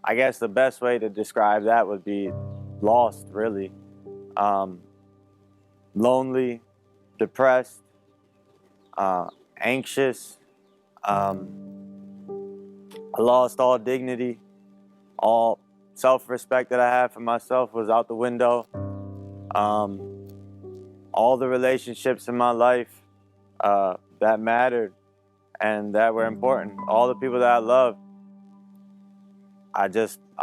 I guess the best way to describe that would be lost, really. Lonely, depressed, anxious. I lost all dignity, all self-respect that I had for myself was out the window. All the relationships in my life that mattered and that were important, all the people that I loved, I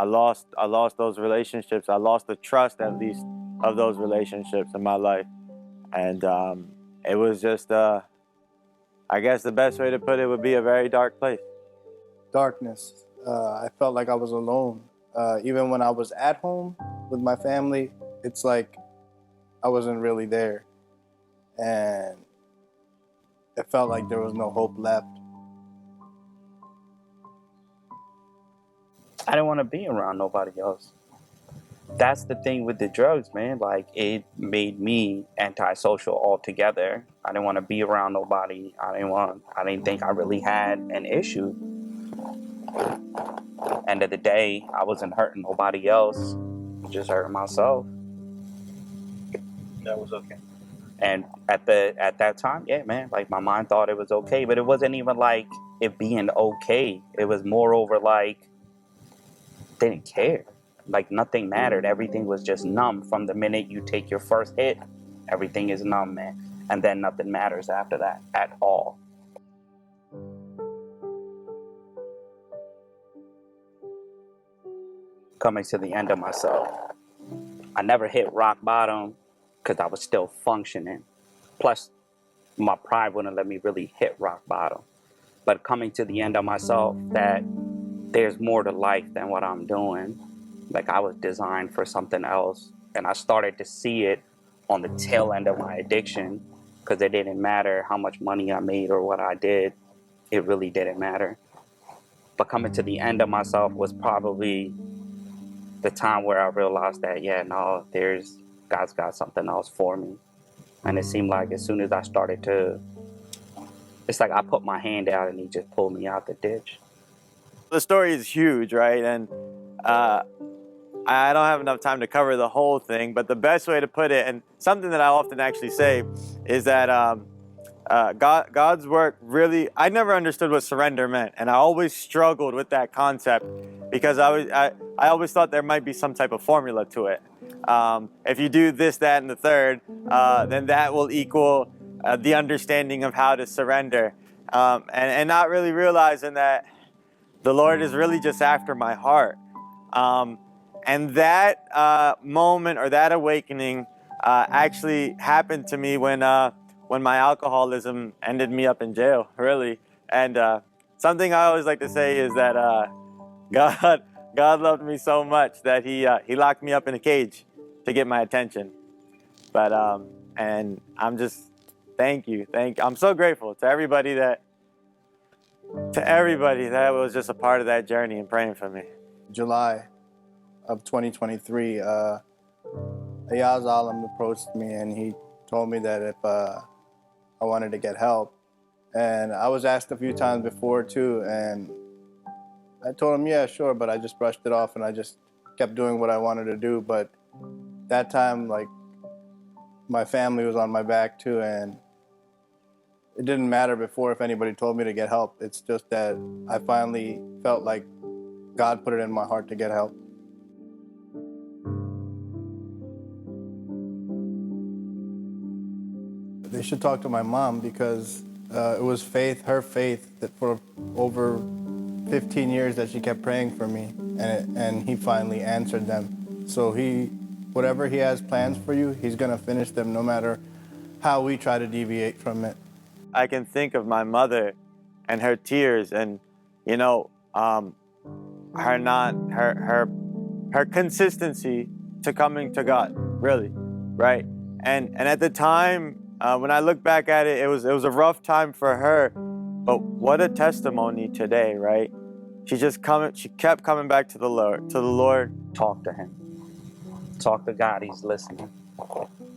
lost those relationships. I lost the trust, at least, of those relationships in my life. And it was just, I guess the best way to put it would be a very dark place. Darkness. I felt like I was alone. Even when I was at home with my family, it's like I wasn't really there. And it felt like there was no hope left. I didn't want to be around nobody else. That's the thing with the drugs, man. Like, it made me antisocial altogether. I didn't want to be around nobody. I didn't think I really had an issue. End of the day, I wasn't hurting nobody else, just hurting myself. That was okay. And at that time, yeah, man, like, my mind thought it was okay, but it wasn't even like it being okay. It was moreover like didn't care. Like, nothing mattered. Everything was just numb. From the minute you take your first hit, everything is numb, man. And then nothing matters after that at all. Coming to the end of myself. I never hit rock bottom because I was still functioning. Plus, my pride wouldn't let me really hit rock bottom. But coming to the end of myself, that there's more to life than what I'm doing. Like, I was designed for something else. And I started to see it on the tail end of my addiction, because it didn't matter how much money I made or what I did. It really didn't matter. But coming to the end of myself was probably the time where I realized that, yeah, no, God's got something else for me. And it seemed like as soon as I started to, it's like I put my hand out and he just pulled me out the ditch. The story is huge, right? And I don't have enough time to cover the whole thing, but the best way to put it, and something that I often actually say, is that God's work really, I never understood what surrender meant, and I always struggled with that concept because I always thought there might be some type of formula to it. If you do this, that, and the third, then that will equal the understanding of how to surrender, and not really realizing that the Lord is really just after my heart. And that moment or that awakening actually happened to me when my alcoholism ended me up in jail, really. And something I always like to say is that God loved me so much that He locked me up in a cage to get my attention. But and I'm just thank you. I'm so grateful to everybody that was just a part of that journey and praying for me. July of 2023, Ayaz approached me and he told me that if I wanted to get help. And I was asked a few times before too, and I told him, yeah, sure, but I just brushed it off and I just kept doing what I wanted to do. But that time, like, my family was on my back too, and it didn't matter before if anybody told me to get help. It's just that I finally felt like God put it in my heart to get help. They should talk to my mom because it was her faith, that for over 15 years that she kept praying for me, and he finally answered them. So whatever he has plans for you, he's gonna finish them no matter how we try to deviate from it. I can think of my mother and her tears, and her consistency to coming to God, really, right? And at the time, when I look back at it, it was a rough time for her, but what a testimony today, right? She kept coming back to the Lord. Talk to him. Talk to God. He's listening.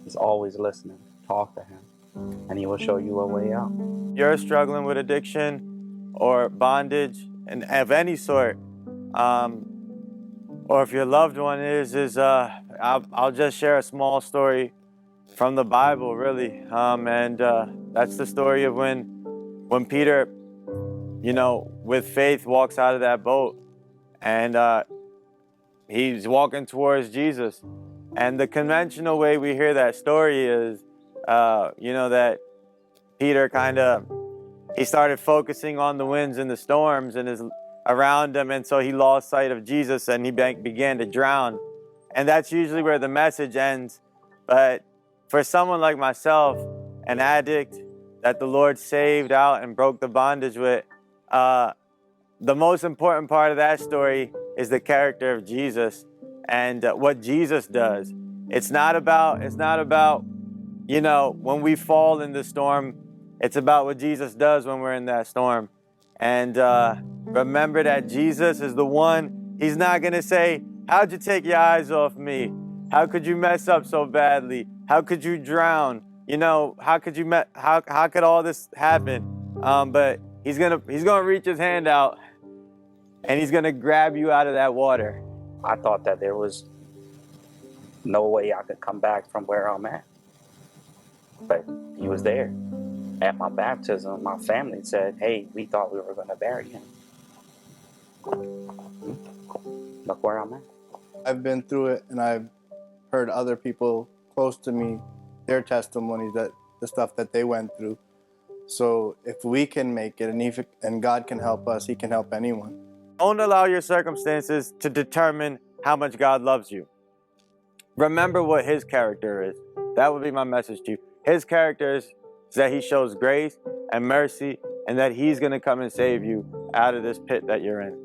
He's always listening. Talk to him, and he will show you a way out. You're struggling with addiction or bondage and of any sort, or if your loved one is, I'll just share a small story from the Bible, really. And that's the story of when Peter, with faith walks out of that boat, and he's walking towards Jesus. And the conventional way we hear that story is, that Peter he started focusing on the winds and the storms and his around him, and so he lost sight of Jesus and he began to drown. And that's usually where the message ends. But for someone like myself, an addict that the Lord saved out and broke the bondage with, the most important part of that story is the character of Jesus and what Jesus does. It's not about, when we fall in the storm. It's about what Jesus does when we're in that storm. And remember that Jesus is the one. He's not going to say, how'd you take your eyes off me? How could you mess up so badly? How could you drown? How could all this happen? But he's gonna reach his hand out and he's gonna grab you out of that water. I thought that there was no way I could come back from where I'm at. But he was there. At my baptism, my family said, hey, we thought we were going to bury him. Look where I'm at. I've been through it, and I've heard other people close to me, their testimonies, that the stuff that they went through. So if we can make it, and God can help us, he can help anyone. Don't allow your circumstances to determine how much God loves you. Remember what his character is. That would be my message to you. His character is that he shows grace and mercy, and that he's going to come and save you out of this pit that you're in.